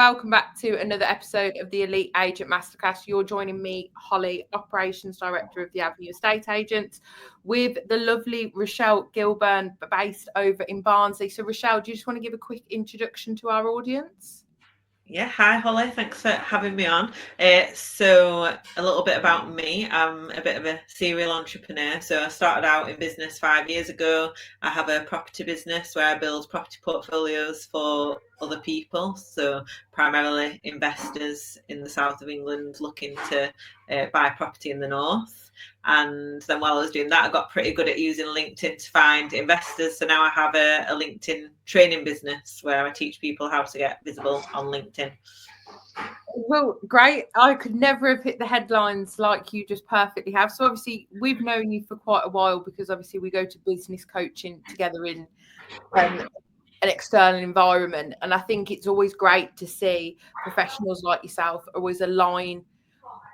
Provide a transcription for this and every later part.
Welcome back to another episode of the Elite Agent Masterclass. You're joining me, Holly, Operations Director of the Avenue Estate Agents, with the lovely Rochelle Gilburn, based over in Barnsley. So, Rochelle, do you just want to give a quick introduction to our audience? Yeah, hi Holly, thanks for having me on. So a little bit about me. I'm a bit of a serial entrepreneur. So I started out in business 5 years ago. I have a property business where I build property portfolios for other people. So primarily investors in the south of England looking to buy property in the north. And then while I was doing that, I got pretty good at using LinkedIn to find investors. So now I have a LinkedIn training business where I teach people how to get visible on LinkedIn. Well, great. I could never have hit the headlines like you just perfectly have. So obviously we've known you for quite a while because obviously we go to business coaching together in an external environment. And I think it's always great to see professionals like yourself always align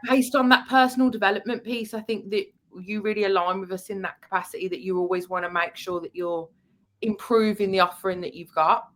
based on that personal development piece. I think that you really align with us in that capacity, that you always want to make sure that you're improving the offering that you've got.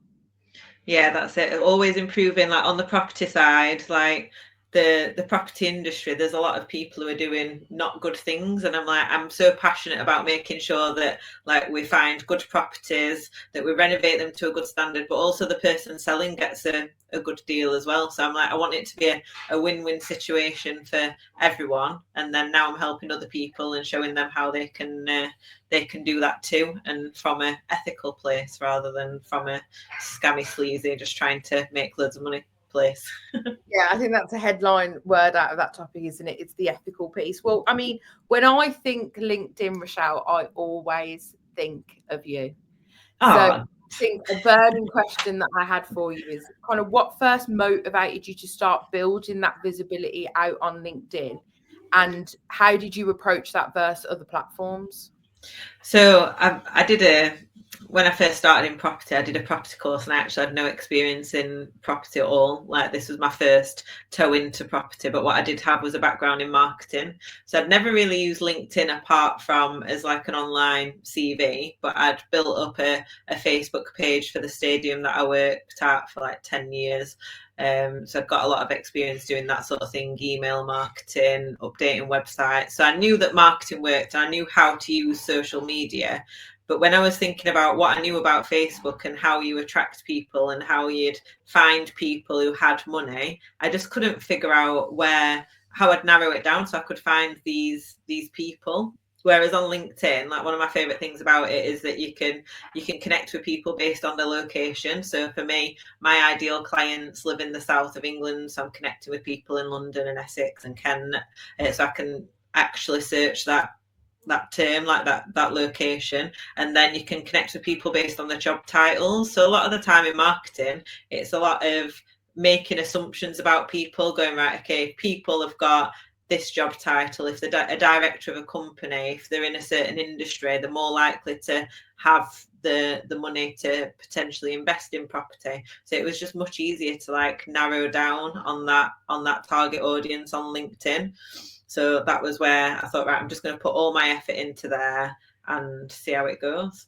Yeah, that's it. Always improving, like on the property side, like the property industry, there's a lot of people who are doing not good things, and I'm so passionate about making sure that like we find good properties, that we renovate them to a good standard, but also the person selling gets a good deal as well. So I want it to be a win-win situation for everyone, and then now I'm helping other people and showing them how they can do that too, and from an ethical place rather than from a scammy sleazy just trying to make loads of money place. Yeah, I think that's a headline word out of that topic, isn't it? It's the ethical piece. Well, I mean, when I think LinkedIn, Rochelle, I always think of you. So I think a burning question that I had for you is kind of what first motivated you to start building that visibility out on LinkedIn, and how did you approach that versus other platforms? So when I first started in property, I did a property course, and I actually had no experience in property at all. Like, this was my first toe into property, but what I did have was a background in marketing. So I'd never really used LinkedIn apart from as like an online CV, but I'd built up a Facebook page for the stadium that I worked at for like 10 years. So I've got a lot of experience doing that sort of thing, email marketing, updating websites. So I knew that marketing worked, and I knew how to use social media. But when I was thinking about what I knew about Facebook and how you attract people and how you'd find people who had money, I just couldn't figure out how I'd narrow it down so I could find these people. Whereas on LinkedIn, like, one of my favorite things about it is that you can connect with people based on their location. So for me, my ideal clients live in the south of England, so I'm connecting with people in London and Essex and Kent, so I can actually search that term, like that location, and then you can connect with people based on their job titles. So a lot of the time in marketing, it's a lot of making assumptions about people, going, right, okay, people have got this job title. If they're a director of a company, if they're in a certain industry, they're more likely to have the money to potentially invest in property. So it was just much easier to like narrow down on that target audience on LinkedIn. So that was where I thought, right, I'm just going to put all my effort into there and see how it goes.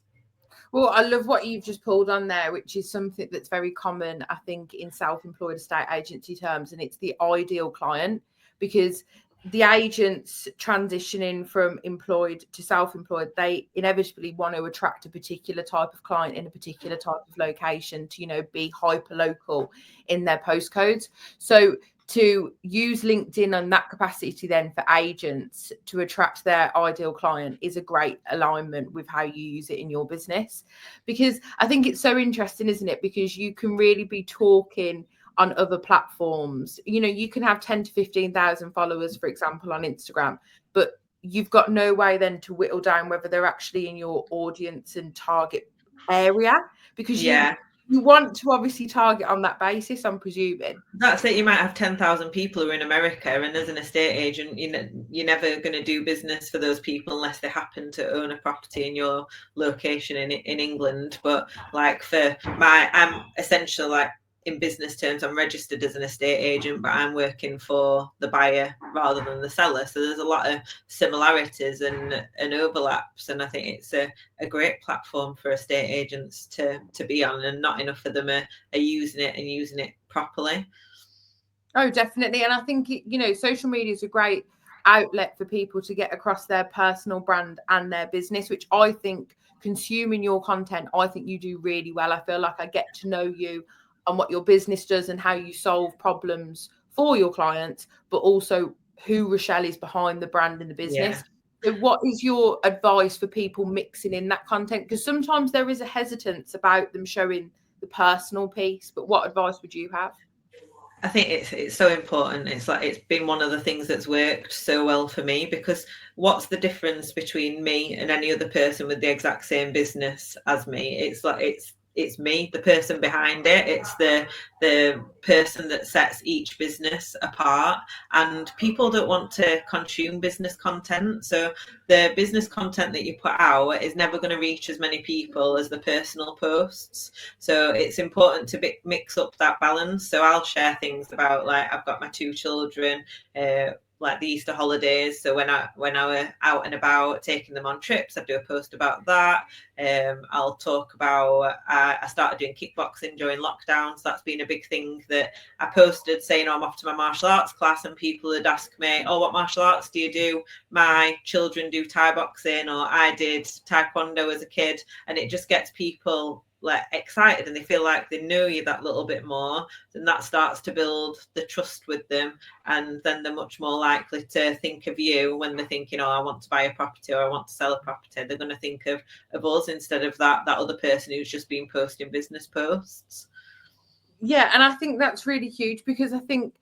Well, I love what you've just pulled on there, which is something that's very common, I think, in self-employed estate agency terms, and it's the ideal client, because the agents transitioning from employed to self-employed, they inevitably want to attract a particular type of client in a particular type of location to, be hyper local in their postcodes. So to use LinkedIn on that capacity then for agents to attract their ideal client is a great alignment with how you use it in your business. Because I think it's so interesting, isn't it? Because you can really be talking on other platforms. You can have 10 to 15,000 followers, for example, on Instagram, but you've got no way then to whittle down whether they're actually in your audience and target area, because you want to obviously target on that basis, I'm presuming. That's it. You might have 10,000 people who are in America, and as an estate agent, you're never going to do business for those people unless they happen to own a property in your location in England. But like I'm essentially, like, in business terms, I'm registered as an estate agent, but I'm working for the buyer rather than the seller. So there's a lot of similarities and overlaps, and I think it's a great platform for estate agents to be on, and not enough of them are using it properly. Oh, definitely. And I think, social media is a great outlet for people to get across their personal brand and their business, which I think consuming your content, I think you do really well. I feel like I get to know you and what your business does and how you solve problems for your clients, but also who Rochelle is behind the brand and the business. So what is your advice for people mixing in that content? Because sometimes there is a hesitance about them showing the personal piece, but what advice would you have? I think it's so important. It's like it's been one of the things that's worked so well for me, because what's the difference between me and any other person with the exact same business as me? It's like it's me, the person behind it. It's the person that sets each business apart. And people don't want to consume business content. So the business content that you put out is never going to reach as many people as the personal posts. So it's important to mix up that balance. So I'll share things about, like, I've got my 2 children, like the Easter holidays. So when I were out and about taking them on trips, I do a post about that. I'll talk about I started doing kickboxing during lockdown, so that's been a big thing that I posted, saying, I'm off to my martial arts class, and people would ask me, what martial arts do you do? My children do Thai boxing, or I did Taekwondo as a kid. And it just gets people like excited, and they feel like they know you that little bit more, then that starts to build the trust with them, and then they're much more likely to think of you when they're thinking, I want to buy a property or I want to sell a property. They're going to think of us instead of that other person who's just been posting business posts. Yeah, and I think that's really huge, because I think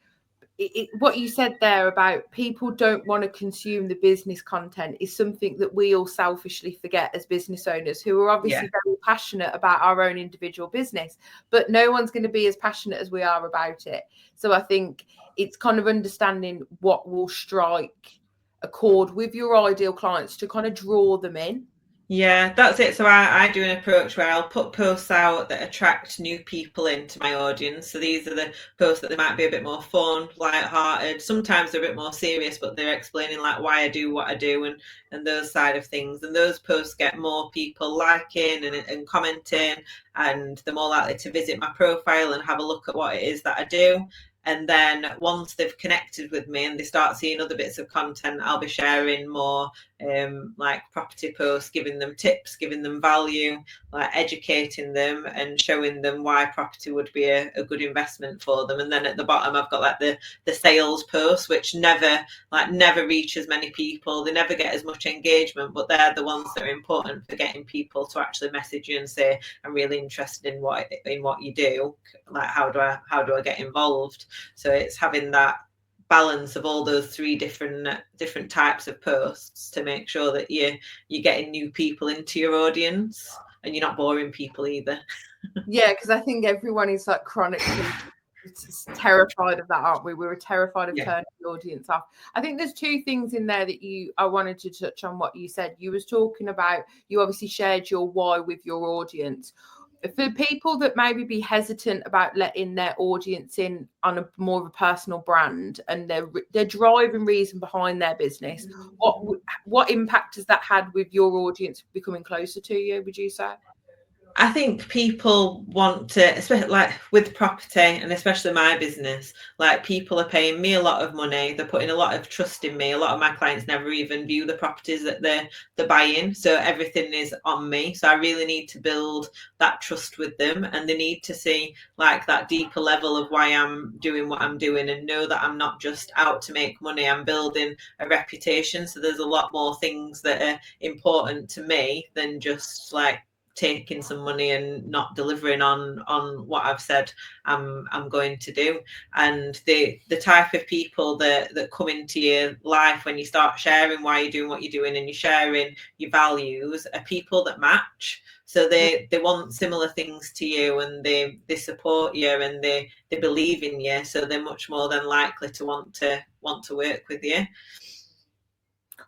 what you said there about people don't want to consume the business content is something that we all selfishly forget as business owners, who are obviously very passionate about our own individual business, but no one's going to be as passionate as we are about it. So I think it's kind of understanding what will strike a chord with your ideal clients to kind of draw them in. Yeah, that's it. So I do an approach where I'll put posts out that attract new people into my audience. So these are the posts that they might be a bit more fun, light-hearted. Sometimes they're a bit more serious, but they're explaining like why I do what I do and those side of things. And those posts get more people liking and commenting, and they're more likely to visit my profile and have a look at what it is that I do. And then once they've connected with me and they start seeing other bits of content, I'll be sharing more like property posts, giving them tips, giving them value, like educating them and showing them why property would be a good investment for them. And then at the bottom, I've got like the sales posts, which never reach as many people. They never get as much engagement, but they're the ones that are important for getting people to actually message you and say, I'm really interested in what you do. Like, how do I get involved? So it's having that balance of all those 3 different types of posts to make sure that you're getting new people into your audience and you're not boring people either. Yeah, because I think everyone is like chronically terrified of that, aren't we? We were terrified of turning the audience off. I think there's 2 things in there that I wanted to touch on what you said. You was talking about, you obviously shared your why with your audience. For people that maybe be hesitant about letting their audience in on a more of a personal brand and their drive and reason behind their business, what impact has that had with your audience becoming closer to you, would you say? I think people want to, especially like with property and especially my business, like people are paying me a lot of money. They're putting a lot of trust in me. A lot of my clients never even view the properties that they're buying. So everything is on me. So I really need to build that trust with them, and they need to see like that deeper level of why I'm doing what I'm doing and know that I'm not just out to make money. I'm building a reputation. So there's a lot more things that are important to me than just like taking some money and not delivering on what I've said I'm going to do. And the type of people that come into your life when you start sharing why you're doing what you're doing and you're sharing your values are people that match. So they want similar things to you, and they support you, and they believe in you. So they're much more than likely to want to work with you.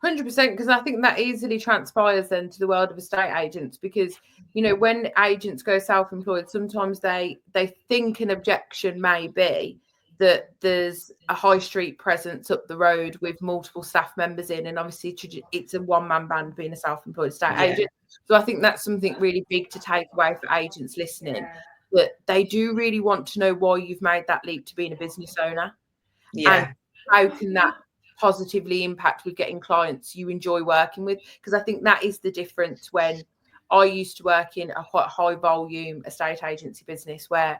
100%, because I think that easily transpires then to the world of estate agents, because when agents go self-employed, sometimes they think an objection may be that there's a high street presence up the road with multiple staff members in, and obviously it's a one-man band being a self-employed estate agent. So I think that's something really big to take away for agents listening. that they do really want to know why you've made that leap to being a business owner. Yeah. And how can that positively impact with getting clients you enjoy working with? Because I think that is the difference. When I used to work in a quite high volume estate agency business where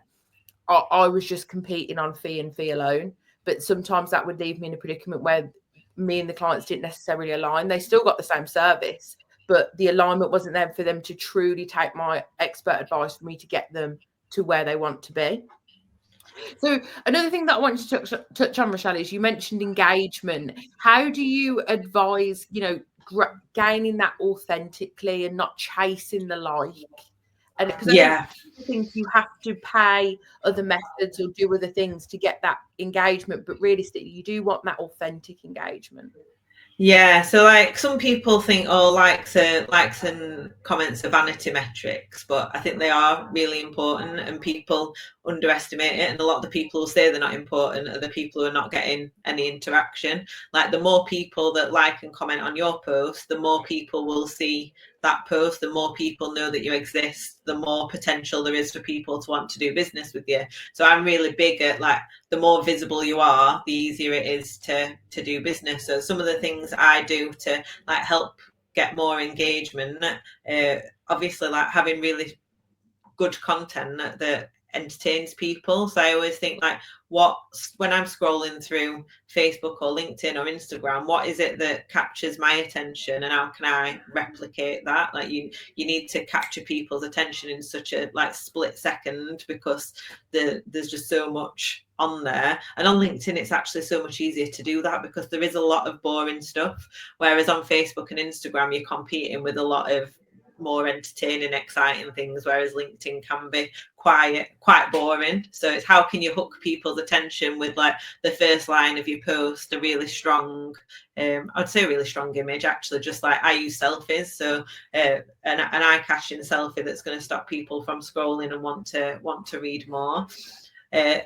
I was just competing on fee and fee alone, but sometimes that would leave me in a predicament where me and the clients didn't necessarily align. They still got the same service, but the alignment wasn't there for them to truly take my expert advice for me to get them to where they want to be. So another thing that I wanted to touch on, Rochelle, is you mentioned engagement. How do you advise, gaining that authentically and not chasing the like? And because I think you have to pay other methods or do other things to get that engagement, but realistically, you do want that authentic engagement. Yeah, so like some people think, oh, likes and comments are vanity metrics, but I think they are really important, and people underestimate it. And a lot of the people who say they're not important are the people who are not getting any interaction. Like, the more people that like and comment on your post, the more people will see that post, the more people know that you exist, the more potential there is for people to want to do business with you. So I'm really big at, like, the more visible you are, the easier it is to do business. So some of the things I do to, like, help get more engagement, obviously, like, having really good content that entertains people. So I always think, like, when I'm scrolling through Facebook or LinkedIn or Instagram, what is it that captures my attention, and how can I replicate that? Like, you need to capture people's attention in such a, like, split second, because there's just so much on there. And on LinkedIn, it's actually so much easier to do that, because there is a lot of boring stuff, whereas on Facebook and Instagram, you're competing with a lot of more entertaining, exciting things, whereas LinkedIn can be quite boring. So it's how can you hook people's attention with, like, the first line of your post, a really strong, I'd say a really strong image, actually. Just like, I use selfies, so an eye-catching selfie that's going to stop people from scrolling and want to read more.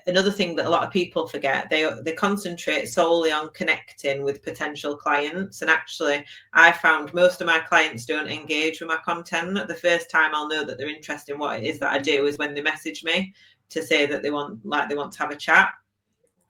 Another thing that a lot of people forget, they concentrate solely on connecting with potential clients. And actually, I found most of my clients don't engage with my content. The first time I'll know that they're interested in what it is that I do is when they message me to say that they want to have a chat.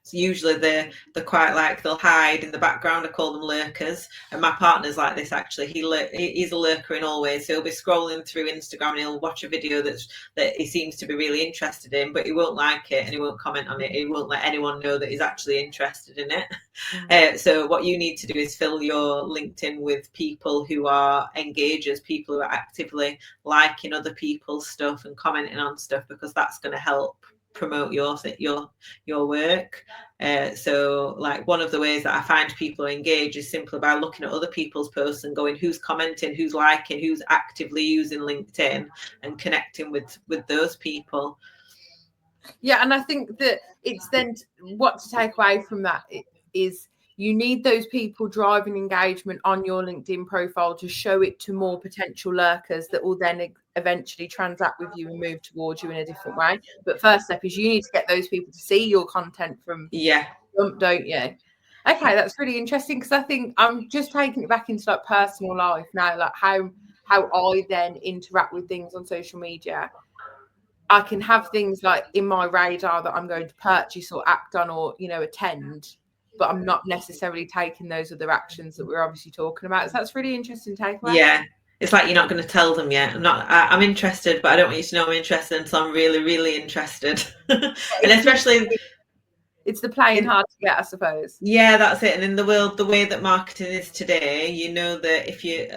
So usually they're quite, like, they'll hide in the background. I call them lurkers. And my partner's like this, actually. He's a lurker in all ways. So he'll be scrolling through Instagram and he'll watch a video that he seems to be really interested in, but he won't like it and he won't comment on it. He won't let anyone know that he's actually interested in it. So what you need to do is fill your LinkedIn with people who are engagers, people who are actively liking other people's stuff and commenting on stuff, because that's going to help promote your work. So, like, one of the ways that I find people engage is simply by looking at other people's posts and going, who's commenting, who's liking, who's actively using LinkedIn, and connecting with those people. Yeah, and I think that it's then what to take away from that is you need those people driving engagement on your LinkedIn profile to show it to more potential lurkers that will then eventually transact with you and move towards you in a different way. But first step is you need to get those people to see your content from jump, don't you? Okay, that's really interesting, because I think I'm just taking it back into, like, personal life now, like how I then interact with things on social media. I can have things like in my radar that I'm going to purchase or act on or, attend, but I'm not necessarily taking those other actions that we're obviously talking about. So that's really interesting takeaway. Yeah. It's like, you're not going to tell them yet. I'm interested, but I don't want you to know I'm interested until I'm really, really interested. And especially, it's the playing hard to get, I suppose. Yeah, that's it. And in the world, the way that marketing is today, you know that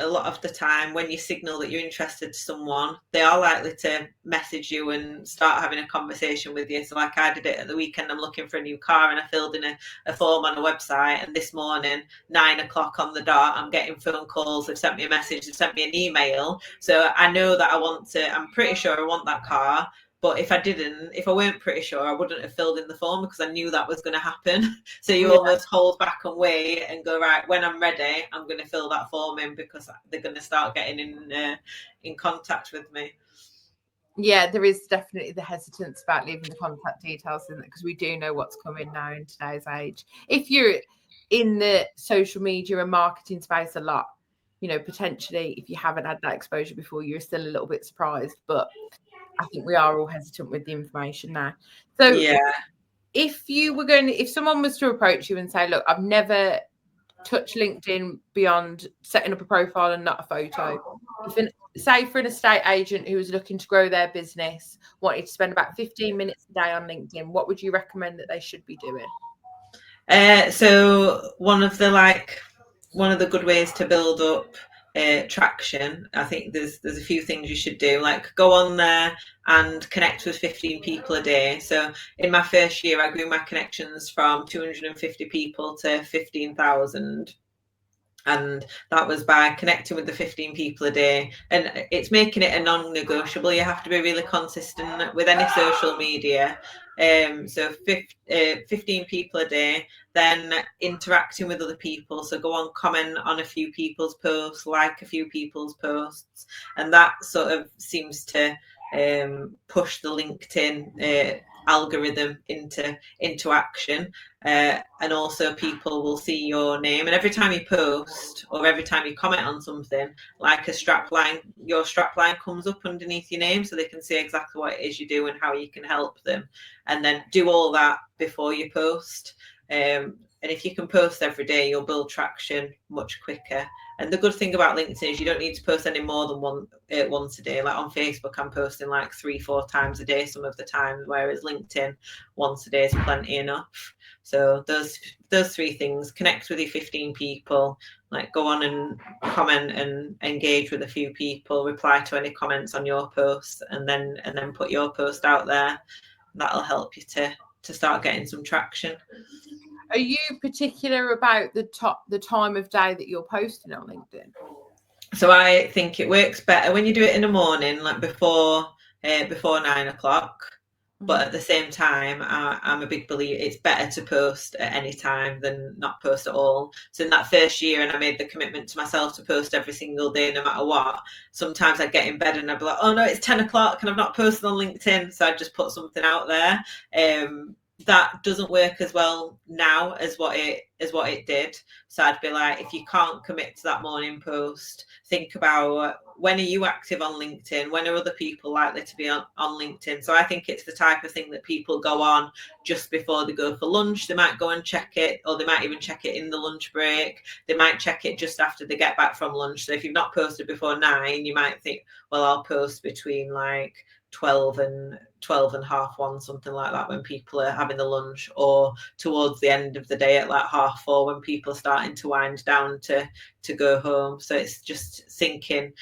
a lot of the time when you signal that you're interested to someone, they are likely to message you and start having a conversation with you. So, like, I did it at the weekend. I'm looking for a new car and I filled in a form on a website. And this morning, 9 o'clock on the dot, I'm getting phone calls. They've sent me a message. They've sent me an email. So I know that I'm pretty sure I want that car. But if I weren't pretty sure, I wouldn't have filled in the form, because I knew that was going to happen. So you almost hold back and wait and go, right, when I'm ready, I'm going to fill that form in, because they're going to start getting in contact with me. Yeah, there is definitely the hesitance about leaving the contact details in it, because we do know what's coming now in today's age. If you're in the social media and marketing space a lot, potentially if you haven't had that exposure before, you're still a little bit surprised. But I think we are all hesitant with the information now. So yeah. if someone was to approach you and say, look, I've never touched LinkedIn beyond setting up a profile and not a photo. Say for an estate agent who was looking to grow their business, wanted to spend about 15 minutes a day on LinkedIn, what would you recommend that they should be doing? So one of the good ways to build up traction, I think there's a few things you should do, like go on there and connect with 15 people a day. So in my first year, I grew my connections from 250 people to 15,000. And that was by connecting with the 15 people a day. And it's making it a non-negotiable. You have to be really consistent with any social media. So 15 people a day, then interacting with other people. So go on, comment on a few people's posts, like a few people's posts. And that sort of seems to push the LinkedIn algorithm into action. And also people will see your name, and every time you post or every time you comment on something, like a strapline, your strapline comes up underneath your name so they can see exactly what it is you do and how you can help them. And then do all that before you post. And if you can post every day, you'll build traction much quicker. And the good thing about LinkedIn is you don't need to post any more than once a day. Like on Facebook, I'm posting like 3-4 times a day some of the time, whereas LinkedIn, once a day is plenty enough. So those 3 things: connect with your 15 people, like go on and comment and engage with a few people, reply to any comments on your posts, and then put your post out there. That'll help you to start getting some traction. Are you particular about the time of day that you're posting on LinkedIn? So I think it works better when you do it in the morning, like before 9 o'clock. But at the same time, I'm a big believer it's better to post at any time than not post at all. So in that first year, and I made the commitment to myself to post every single day, no matter what, sometimes I'd get in bed and I'd be like, oh no, it's 10 o'clock and I've not posted on LinkedIn. So I'd just put something out there. That doesn't work as well now as what it did. So I'd be like, if you can't commit to that morning post, think about when are you active on LinkedIn? When are other people likely to be on LinkedIn? So I think it's the type of thing that people go on just before they go for lunch. They might go and check it, or they might even check it in the lunch break. They might check it just after they get back from lunch. So if you've not posted before 9, you might think, well, I'll post between like 12 and 1:30, something like that, when people are having the lunch, or towards the end of the day at like 4:30 when people are starting to wind down to go home. So it's just thinking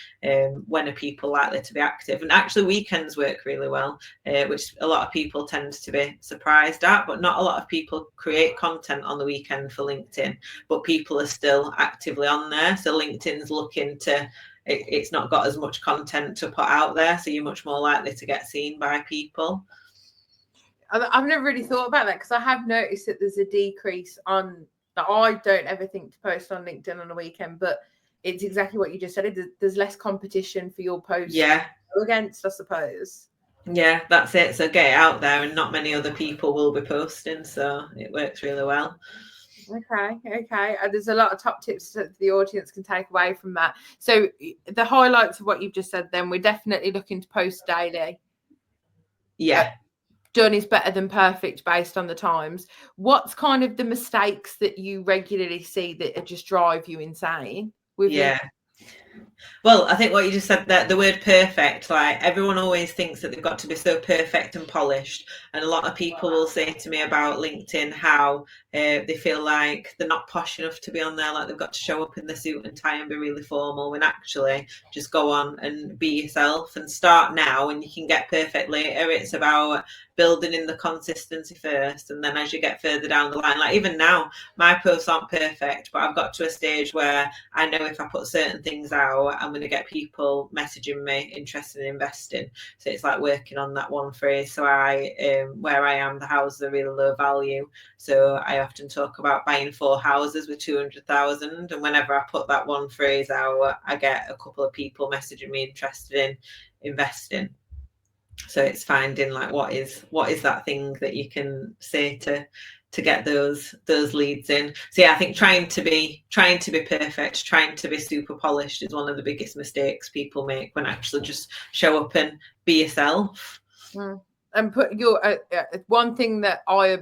when are people likely to be active. And actually weekends work really well, which a lot of people tend to be surprised at, but not a lot of people create content on the weekend for LinkedIn, but people are still actively on there. So LinkedIn's looking to, it's not got as much content to put out there, so you're much more likely to get seen by people. I've never really thought about that, because I have noticed that there's a decrease on that. I don't ever think to post on LinkedIn on a weekend, but it's exactly what you just said. There's less competition for your posts against, I suppose. Yeah, that's it. So get it out there, and not many other people will be posting, so it works really well. Okay. There's a lot of top tips that the audience can take away from that. So the highlights of what you've just said, then we're definitely looking to post daily. Yeah. Done is better than perfect based on the times. What's kind of the mistakes that you regularly see that just drive you insane with LinkedIn? Well, I think what you just said there, the word perfect, like everyone always thinks that they've got to be so perfect and polished. And a lot of people will say to me about LinkedIn how they feel like they're not posh enough to be on there, like they've got to show up in the suit and tie and be really formal, when actually just go on and be yourself and start now, and you can get perfect later. It's about building in the consistency first, and then as you get further down the line, like even now, my posts aren't perfect, but I've got to a stage where I know if I put certain things out, I'm going to get people messaging me interested in investing. So it's like working on that one phrase. So where I am, the houses are really low value, so I often talk about buying 4 houses with 200,000, and whenever I put that one phrase out, I get a couple of people messaging me interested in investing. So it's finding like what is that thing that you can say to to get those leads in. So yeah, I think trying to be perfect, trying to be super polished is one of the biggest mistakes people make when actually just show up and be yourself. And put your one thing that I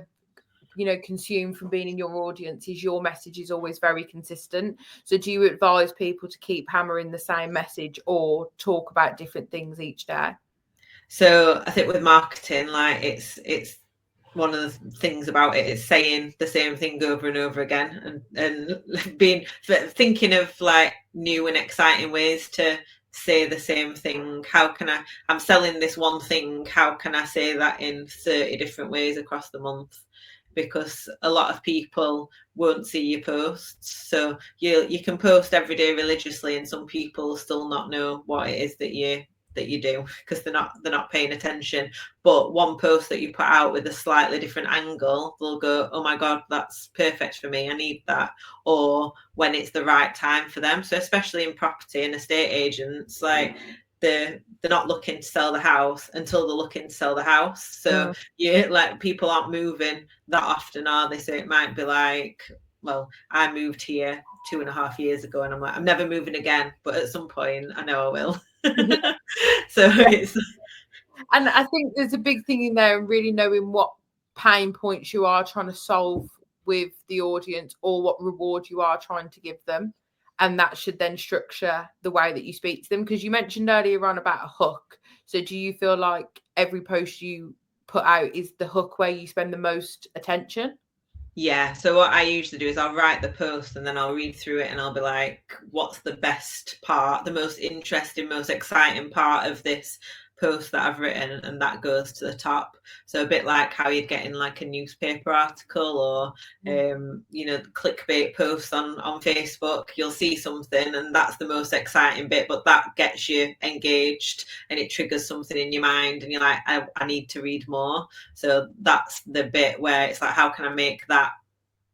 consume from being in your audience is your message is always very consistent. So do you advise people to keep hammering the same message or talk about different things each day? So I think with marketing, like it's one of the things about it is saying the same thing over and over again, and thinking of like new and exciting ways to say the same thing. I'm selling this one thing, how can I say that in 30 different ways across the month? Because a lot of people won't see your posts. So you can post every day religiously and some people still not know what it is that you do because they're not paying attention. But one post that you put out with a slightly different angle, they'll go, oh my God, that's perfect for me, I need that. Or when it's the right time for them. So especially in property and estate agents, like they're not looking to sell the house until they're looking to sell the house. So like people aren't moving that often, are they? So it might be like, well, I moved here 2.5 years ago and I'm like, I'm never moving again, but at some point I know I will. So it's, and I think there's a big thing in there and really knowing what pain points you are trying to solve with the audience or what reward you are trying to give them, and that should then structure the way that you speak to them. Because you mentioned earlier on about a hook, so do you feel like every post you put out is the hook where you spend the most attention? Yeah, so what I usually do is I'll write the post and then I'll read through it and I'll be like, what's the best part, the most interesting, most exciting part of this post that I've written, and that goes to the top. So a bit like how you'd get in like a newspaper article or clickbait posts on Facebook. You'll see something and that's the most exciting bit, but that gets you engaged and it triggers something in your mind and you're like, I need to read more. So that's the bit where it's like, how can I make that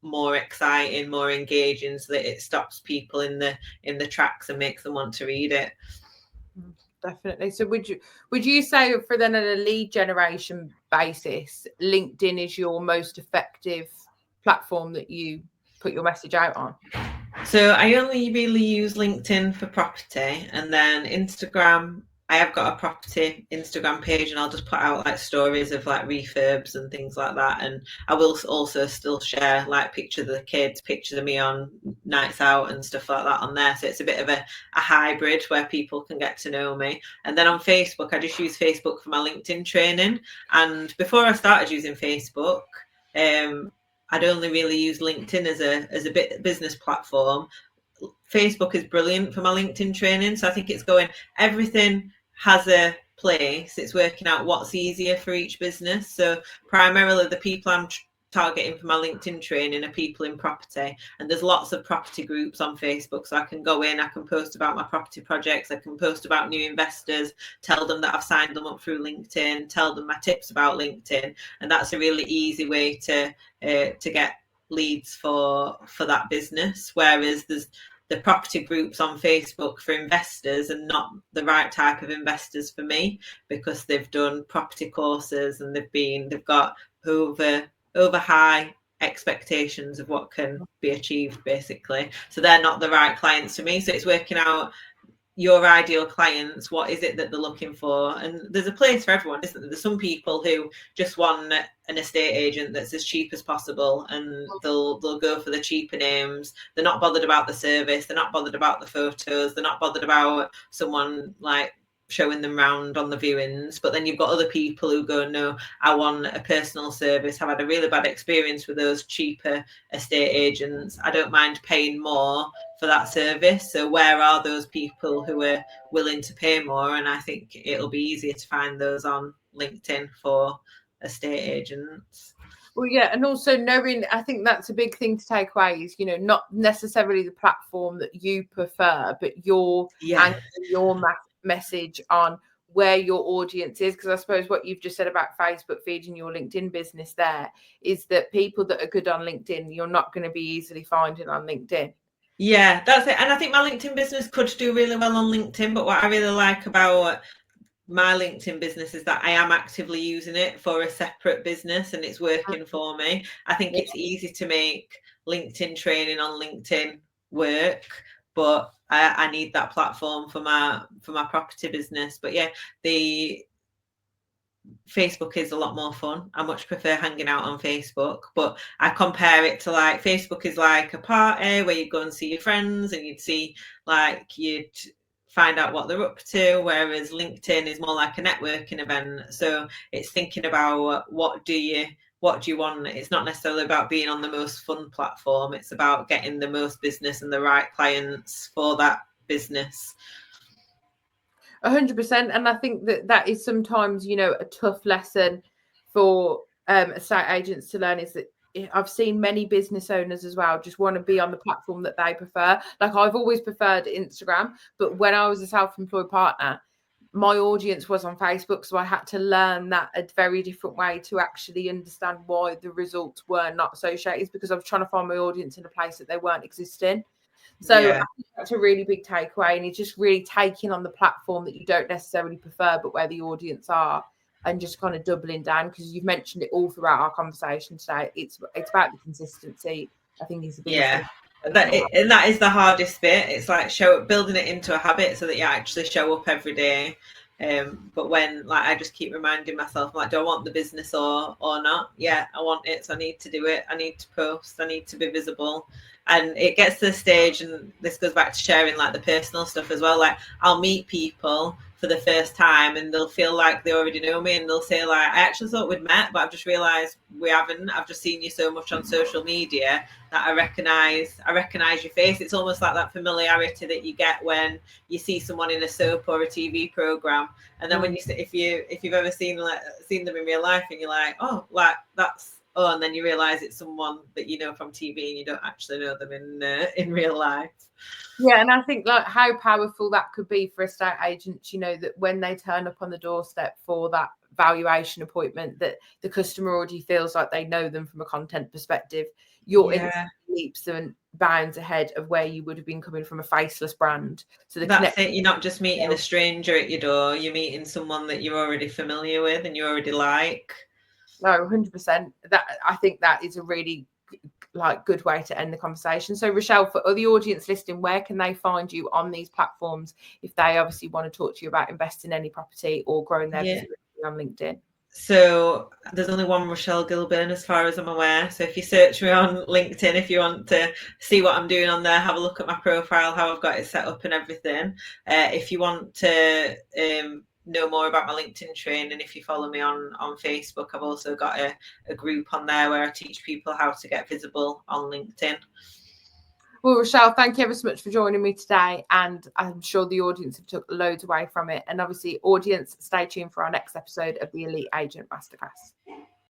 more exciting, more engaging, so that it stops people in the tracks and makes them want to read it. Definitely. So would you say for then on a lead generation basis, LinkedIn is your most effective platform that you put your message out on? So I only really use LinkedIn for property, and then Instagram, I have got a property Instagram page and I'll just put out like stories of like refurbs and things like that. And I will also still share like pictures of the kids, pictures of me on nights out and stuff like that on there. So it's a bit of a hybrid where people can get to know me. And then on Facebook, I just use Facebook for my LinkedIn training. And before I started using Facebook, I'd only really use LinkedIn as a business platform. Facebook is brilliant for my LinkedIn training. So I think it's going, everything has a place. It's working out what's easier for each business. So primarily the people I'm targeting for my LinkedIn training are people in property, and there's lots of property groups on Facebook, so I can go in, I can post about my property projects, I can post about new investors, tell them that I've signed them up through LinkedIn, tell them my tips about LinkedIn, and that's a really easy way to get leads for that business. Whereas there's the property groups on Facebook for investors and not the right type of investors for me, because they've done property courses and they've got over high expectations of what can be achieved, basically. So they're not the right clients for me. So it's working out your ideal clients, what is it that they're looking for, and there's a place for everyone, isn't there? There's some people who just want an estate agent that's as cheap as possible, and they'll go for the cheaper names. They're not bothered about the service, they're not bothered about the photos, they're not bothered about someone like showing them around on the viewings. But then you've got other people who go, no, I want a personal service. I've had a really bad experience with those cheaper estate agents. I don't mind paying more for that service. So where are those people who are willing to pay more? And I think it'll be easier to find those on LinkedIn for estate agents. Well, yeah, and also knowing, I think that's a big thing to take away is, not necessarily the platform that you prefer, but your message on where your audience is. Because I suppose what you've just said about Facebook feeding your LinkedIn business there is that people that are good on LinkedIn, you're not going to be easily finding on LinkedIn. Yeah, that's it. And I think my LinkedIn business could do really well on LinkedIn, but what I really like about my LinkedIn business is that I am actively using it for a separate business and it's working for me. I think it's easy to make LinkedIn training on LinkedIn work, but I need that platform for my property business. But yeah, the Facebook is a lot more fun. I much prefer hanging out on Facebook, but I compare it to like Facebook is like a party where you go and see your friends and you'd find out what they're up to, whereas LinkedIn is more like a networking event. So it's thinking about what do you want. It's not necessarily about being on the most fun platform. It's about getting the most business and the right clients for that business. 100%. And I think that is sometimes, a tough lesson for estate agents to learn, is that I've seen many business owners as well just want to be on the platform that they prefer. Like, I've always preferred Instagram, but when I was a self-employed partner, my audience was on Facebook, so I had to learn that a very different way to actually understand why the results were not associated, because I was trying to find my audience in a place that they weren't existing. So I think that's a really big takeaway, and it's just really taking on the platform that you don't necessarily prefer, but where the audience are, and just kind of doubling down, because you've mentioned it all throughout our conversation today. It's about the consistency, I think, is the biggest thing. And that is the hardest bit. It's like building it into a habit so that you actually show up every day. But when I just keep reminding myself, do I want the business or not? Yeah, I want it, so I need to do it. I need to post. I need to be visible. And it gets to the stage, and this goes back to sharing the personal stuff as well. I'll meet people for the first time and they'll feel like they already know me, and they'll say I actually thought we'd met, but I've just realized we haven't. I've just seen you so much on social media that I recognize your face. It's almost like that familiarity that you get when you see someone in a soap or a TV program, and then when if you've ever seen them in real life and you're like, oh, that's and then you realize it's someone that you know from TV and you don't actually know them in real life. Yeah, and I think how powerful that could be for estate agents, that when they turn up on the doorstep for that valuation appointment, that the customer already feels like they know them from a content perspective. You're leaps and bounds ahead of where you would have been coming from a faceless brand. So that's it. You're not just meeting a stranger at your door. You're meeting someone that you're already familiar with and you already like. No, 100%. I think that is a really good way to end the conversation. So Rochelle, for the audience listening, where can they find you on these platforms if they obviously want to talk to you about investing in any property or growing their visibility on LinkedIn? So there's only one Rochelle Gilburn as far as I'm aware. So if you search me on LinkedIn, if you want to see what I'm doing on there, have a look at my profile, how I've got it set up and everything. If you want to know more about my LinkedIn training, if you follow me on Facebook, I've also got a group on there where I teach people how to get visible on LinkedIn. Well, Rochelle, thank you ever so much for joining me today, and I'm sure the audience have took loads away from it. And obviously, audience, stay tuned for our next episode of the Elite Agent Masterclass.